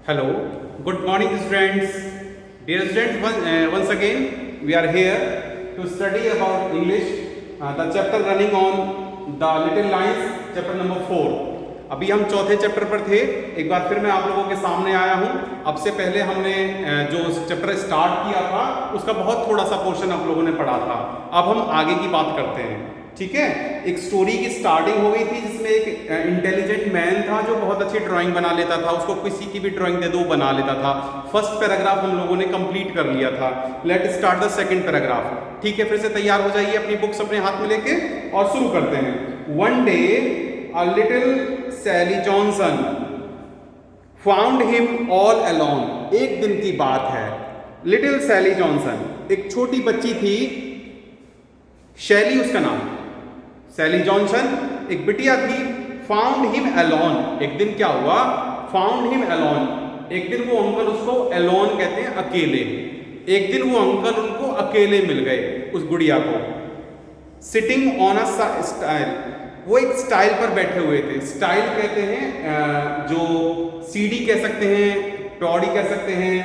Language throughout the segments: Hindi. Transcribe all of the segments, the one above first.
Hello, good morning students. Dear students, once again we are here to study about English, the chapter running on the little lines, chapter number 4. अभी हम चौथे चैप्टर पर थे. एक बार फिर मैं आप लोगों के सामने आया हूं. अब से पहले हमने जो चैप्टर स्टार्ट किया था उसका बहुत थोड़ा सा पोर्शन आप लोगों ने पढ़ा था. अब हम आगे की बात करते हैं. ठीक है, एक स्टोरी की स्टार्टिंग हो गई थी जिसमें एक इंटेलिजेंट मैन था जो बहुत अच्छी ड्राइंग बना लेता था. उसको किसी की भी ड्राइंग दे दो बना लेता था. फर्स्ट पैराग्राफ हम लोगों ने कंप्लीट कर लिया था. Let start the second paragraph. ठीक है, फिर से तैयार हो जाइए अपनी बुक्स अपने हाथ में लेके और शुरू करते हैं. One day a little Sally Johnson found him all alone. एक दिन की बात है. लिटिल सैली जॉनसन, एक छोटी बच्ची थी, शैली उसका नाम. सैली जॉनसन एक बिटिया थी. Found him alone. एक दिन क्या हुआ? Found him alone. एक दिन वो अंकल उसको अलोन कहते हैं, अकेले. एक दिन वो अंकल उनको अकेले मिल गए, उस गुड़िया को. Sitting on a style. वो एक स्टाइल पर बैठे हुए थे. स्टाइल कहते हैं जो सीढ़ी कह सकते हैं, पौड़ी कह सकते हैं,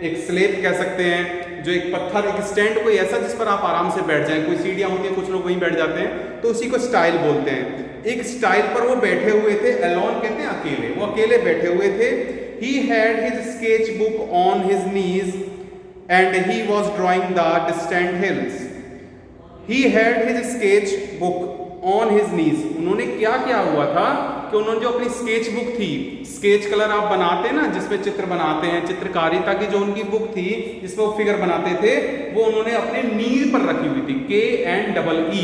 एक स्लेब कह सकते हैं, जो एक पत्थर, एक स्टैंड कोई ऐसा जिस पर आप आराम से बैठ जाएं. कोई सीढ़ियां होती हैं, कुछ लोग वहीं बैठ जाते हैं, तो उसी को स्टाइल बोलते हैं. एक स्टाइल पर वो बैठे हुए थे. अलोन कहते हैं अकेले. वो अकेले बैठे हुए थे. He had his sketch book on his knees and he was drawing the distant hills. He had his sketch book on his knees. उन्होंने क्या क्या हुआ था कि उन्होंने जो अपनी स्केच बुक थी, स्केच कलर आप बनाते हैं ना जिसमें चित्र बनाते हैं, चित्रकारिता की जो उनकी बुक थी जिसमें वो फिगर बनाते थे, वो उन्होंने अपने नी पर रखी हुई थी. KNEE.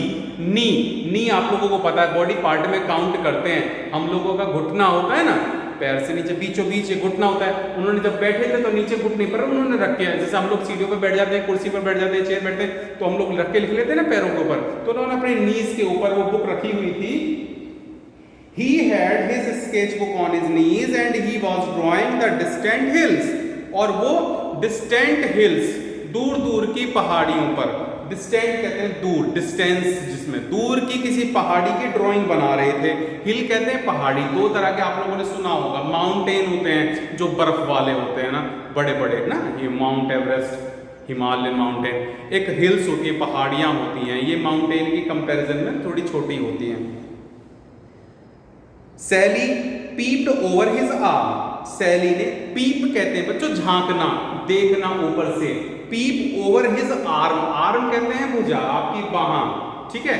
नी. नी आप लोगों को पता है बॉडी पार्ट में काउंट करते हैं. हम लोगों का घुटना होता है ना, पैर से नीचे बीचों बीच घुटना होता है. उन्होंने जब बैठे थे तो नीचे घुटने पर उन्होंने रखे हैं. जैसे हम लोग सीढ़ियों पर बैठ जाते हैं, कुर्सी पर बैठ जाते हैं, चेयर बैठते हैं, तो हम लोग रख के लिख लेते हैं ना पैरों के ऊपर. तो उन्होंने अपने नीज के ऊपर वो बुक रखी हुई थी. He had his sketchbook on his knees and he was drawing the distant hills. और वो distant hills, दूर दूर की पहाड़ियों पर. डिस्टेंट कहते हैं दूर, डिस्टेंस जिसमें दूर की किसी पहाड़ी की ड्राइंग बना रहे थे. हिल कहते हैं पहाड़ी. दो तरह के आप लोगों ने सुना होगा. माउंटेन होते हैं जो बर्फ वाले होते हैं ना, बड़े बड़े ना, ये माउंट एवरेस्ट, हिमालयन माउंटेन. एक हिल्स होती है, पहाड़ियां होती हैं. ये माउंटेन की कंपैरिजन में थोड़ी छोटी होती हैं. सैली पीप्ड ओवर हिज आर्म. सैली ने, पीप कहते हैं बच्चों झांकना, देखना ऊपर से. पीप ओवर हिज आर्म. आर्म कहते हैं भुजा, आपकी बाहां. ठीक है,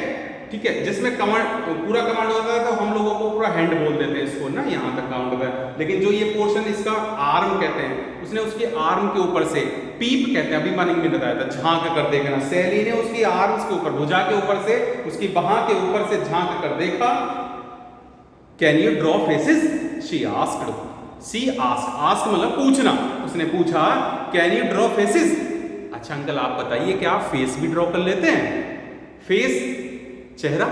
ठीक है. जिसमें कमांड, पूरा कमांड होता है तो हम लोगों को पूरा हैंड बोल देते हैं इसको ना, यहां तक काउंट होता है. लेकिन जो ये पोर्शन इसका आर्म कहते हैं, उसने उसके आर्म के ऊपर से, पीप कहते हैं, अभी मॉर्निंग में बताया था, झांक कर देखना. सैली ने उसकी आर्म्स के ऊपर, भुजा के ऊपर से, उसकी बाहां के ऊपर से झांक कर देखा. Can you draw faces? She asked. She asked. Ask मतलब पूछना. उसने पूछा Can you draw faces? अच्छा अंकल आप बताइए क्या आप फेस भी ड्रॉ कर लेते हैं? फेस, चेहरा.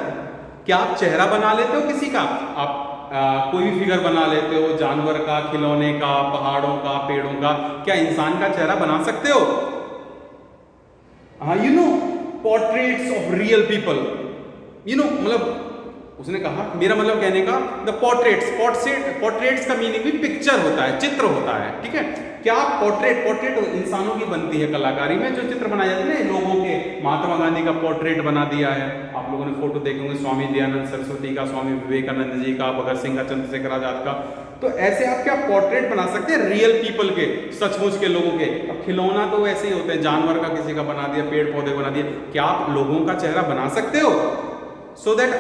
क्या आप चेहरा बना लेते हो किसी का? आप कोई भी फिगर बना लेते हो, जानवर का, खिलौने का, पहाड़ों का, पेड़ों का. क्या इंसान का चेहरा बना सकते हो? हाँ, you know portraits of real people. You know मतलब उसने कहा, मेरा मतलब कहने का, द पोर्ट्रेट्स का मीनिंग भी पिक्चर होता है, चित्र होता है. ठीक है, क्या पोर्ट्रेट इंसानों की बनती है कलाकारी में, जो चित्र बनाए जाते हैं लोगों के. महात्मा गांधी का पोर्ट्रेट बना दिया है, आप लोगों ने फोटो देखे होंगे. स्वामी दयानंद सरस्वती का, स्वामी विवेकानंद जी का, भगत सिंह का, चंद्रशेखर आजाद का. तो ऐसे आप क्या पोर्ट्रेट बना सकते हैं रियल पीपल के, सचमुच के लोगों के. अब खिलौना तो वैसे ही होते हैं, जानवर का किसी का बना दिया, पेड़ पौधे बना दिए. क्या आप लोगों का चेहरा बना सकते हो? So that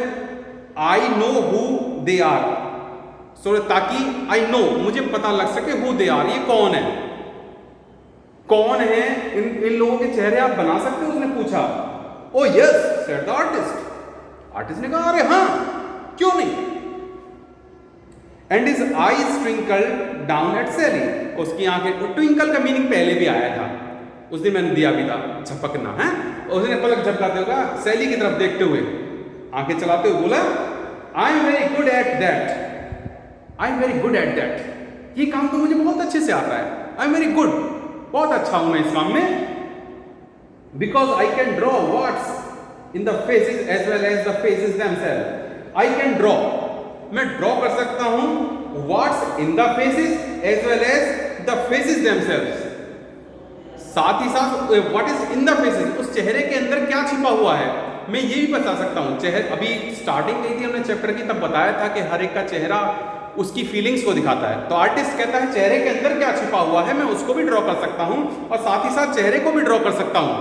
I know who they are. So ताकि I know, मुझे पता लग सके who they are, ये कौन है, कौन है, इन लोगों के चेहरे आप बना सकते हो? उसने पूछा. Oh yes, said the artist. Artist ने कहा अरे हाँ, क्यों नहीं. And his eyes twinkled down at Sally. उसकी आंखें, ट्विंकल का मीनिंग पहले भी आया था, उस दिन मैंने दिया भी था, झपकना है. उसने पलक झपकाते हुए सैली की तरफ देखते हुए, आंखें चलाते हुए बोला I am very good at that. I am very good at that. ये काम तो मुझे बहुत अच्छे से आता है. आई एम वेरी गुड, बहुत अच्छा हूं मैं इस काम में. Because I can draw words in the faces as well as the faces themself. I can draw, मैं ड्रॉ कर सकता हूं words in the faces as well as the faces themselves, साथ ही साथ what is in the faces, उस चेहरे के अंदर क्या छिपा हुआ है, मैं ये भी बता सकता हूँ। चेहरे अभी स्टार्टिंग नहीं थी हमने चैप्टर की, तब बताया था कि हर एक का चेहरा उसकी फीलिंग्स को दिखाता है। तो आर्टिस्ट कहता है चेहरे के अंदर क्या छिपा हुआ है मैं उसको भी ड्रॉ कर सकता हूं और साथ ही साथ चेहरे को भी ड्रॉ कर सकता हूं।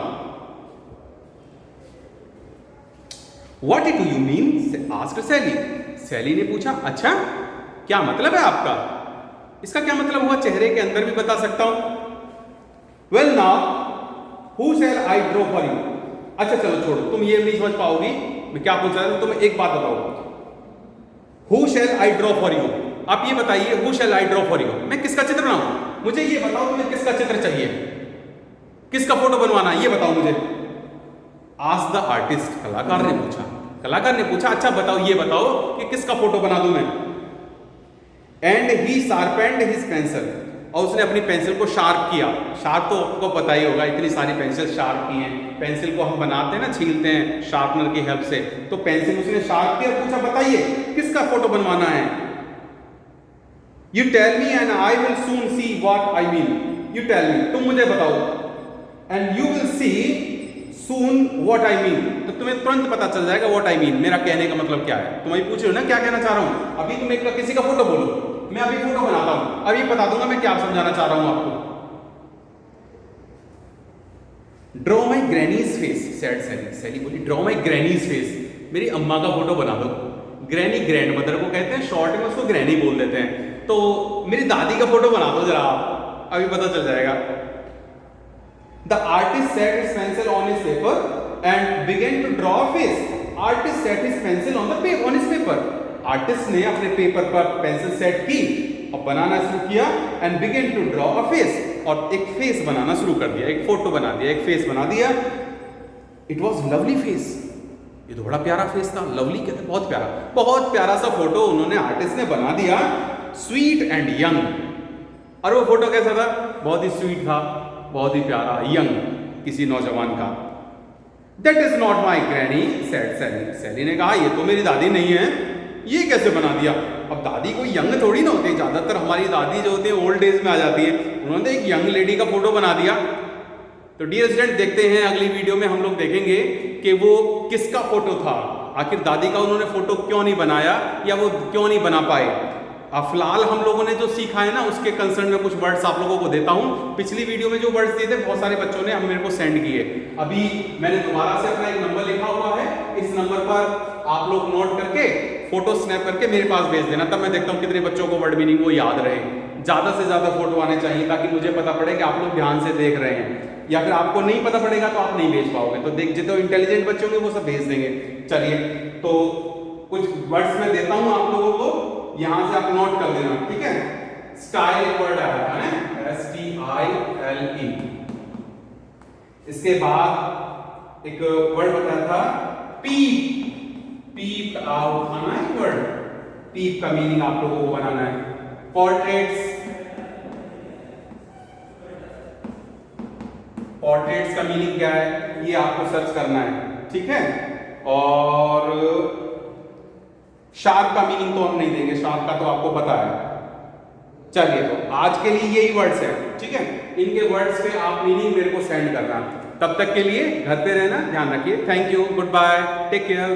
What do you mean? asked Sally. सैली ने पूछा, अच्छा क्या मतलब है आपका, इसका क्या मतलब हुआ, चेहरे के अंदर भी बता सकता हूं। Well now, who shall I draw for you? अच्छा चलो छोड़ो, तुम ये नहीं समझ पाओगी मैं क्या पूछ रहा हूं, तुम एक बात बताओ, Who shall I draw for you? आप ये बताइए, Who shall I draw for you? मैं किसका चित्र बनाऊं, मुझे ये बताओ तुम्हें किसका चित्र चाहिए, किसका फोटो बनवाना है ये बताओ मुझे। Ask the artist, कलाकार ने पूछा। कलाकार ने पूछा अच्छा बताओ, ये बताओ कि किसका फोटो बना दूं मैं। And he sharpened his pencil, और उसने अपनी पेंसिल को शार्प किया। शार्प तो आपको पता ही होगा, इतनी सारी पेंसिल शार्प की हैं। पेंसिल को हम बनाते हैं ना, छीलते हैं शार्पनर की हेल्प से, तो पेंसिल उसने शार्प किया। पूछा बताइए किसका फोटो बनवाना है। You tell me and I will soon see what I mean. You tell me, तुम मुझे बताओ, and you will see soon what I mean, तो तुम्हें तुरंत पता चल जाएगा व्हाट आई मीन, मेरा कहने का मतलब क्या है। तुम अभी पूछ रहे हो ना क्या कहना चाह रहा हूं, अभी तुम एक किसी का फोटो बोलो, मैं अभी फोटो बनाता हूं, अभी बता दूंगा मैं क्या समझाना चाह रहा हूं आपको। Draw my granny's face, sad Sally. Sally बोली ड्रॉ माई ग्रैनीज फेस, मेरी अम्मा का फोटो बना दो। ग्रैनी ग्रैंड मदर को कहते हैं, शॉर्ट में उसको ग्रैनी बोल देते हैं। तो मेरी दादी का फोटो बना दो जरा आप, अभी पता चल जाएगा। The artist set his pencil on his paper and begin to draw a face. Artist set his pencil on his paper. Artist ने अपने पेपर पर पेंसिल सेट की और बनाना शुरू किया। And begin to draw a face, और एक फेस बनाना शुरू कर दिया, एक फोटो बना दिया, एक फेस बना दिया। इट वॉज लवली फेस, ये तो बड़ा प्यारा फेस था। लवली कहते बहुत प्यारा, बहुत प्यारा सा फोटो उन्होंने आर्टिस्ट ने बना दिया। स्वीट एंड यंग, और वो फोटो कैसा था, बहुत ही स्वीट था, बहुत ही प्यारा, यंग, किसी नौजवान का। That is not my granny said Sally. Sally ने कहा ये तो मेरी दादी नहीं है, ये कैसे बना दिया। अब दादी कोई यंग थोड़ी ना होती, ज्यादातर हमारी दादी जो होती है ओल्ड एज में आ जाती है, उन्होंने एक यंग लेडी का फोटो बना दिया। तो डियर स्टूडेंट देखते हैं अगली वीडियो में हम लोग देखेंगे कि वो किसका फोटो था, आखिर दादी का उन्होंने फोटो क्यों नहीं बनाया या वो क्यों नहीं बना पाए। फिलहाल हम लोगों ने जो सीखा है ना उसके कंसर्न में कुछ वर्ड्स आप लोगों को देता हूं। पिछली वीडियो में जो वर्ड्स दिए थे बहुत सारे बच्चों ने हम मेरे को सेंड किए। अभी मैंने दोबारा से अपना एक नंबर लिखा हुआ है, इस नंबर पर आप लोग नोट करके फोटो स्नैप करके मेरे पास भेज देना, तब मैं देखता हूँ कितने बच्चों को वर्ड मीनिंग वो याद रहे। ज्यादा से ज्यादा फोटो आने चाहिए ताकि मुझे पता पड़े कि आप लोग ध्यान से देख रहे हैं, या फिर आपको नहीं पता पड़ेगा तो आप नहीं भेज पाओगे। तो देख जितने इंटेलिजेंट बच्चे होंगे वो सब भेज देंगे। चलिए तो कुछ वर्ड्स मैं देता हूं आप लोगों को, यहां से आप नोट कर देना, ठीक है। स्टाइल एक वर्ड आया था ना, STILE। इसके बाद एक वर्ड बताया था पीप, पीप आउट आना है वर्ड, पीप का मीनिंग आप लोगों को बनाना है। पोर्ट्रेट्स, पोर्ट्रेट्स का मीनिंग क्या है ये आपको सर्च करना है, ठीक है। और शार्प का मीनिंग तो हम नहीं देंगे, शार्प का तो आपको पता है। चलिए तो आज के लिए यही वर्ड्स हैं, ठीक है। इनके वर्ड्स पे आप मीनिंग मेरे को सेंड करना। तब तक के लिए घर पे रहना, ध्यान रखिए। Thank you, goodbye, take care.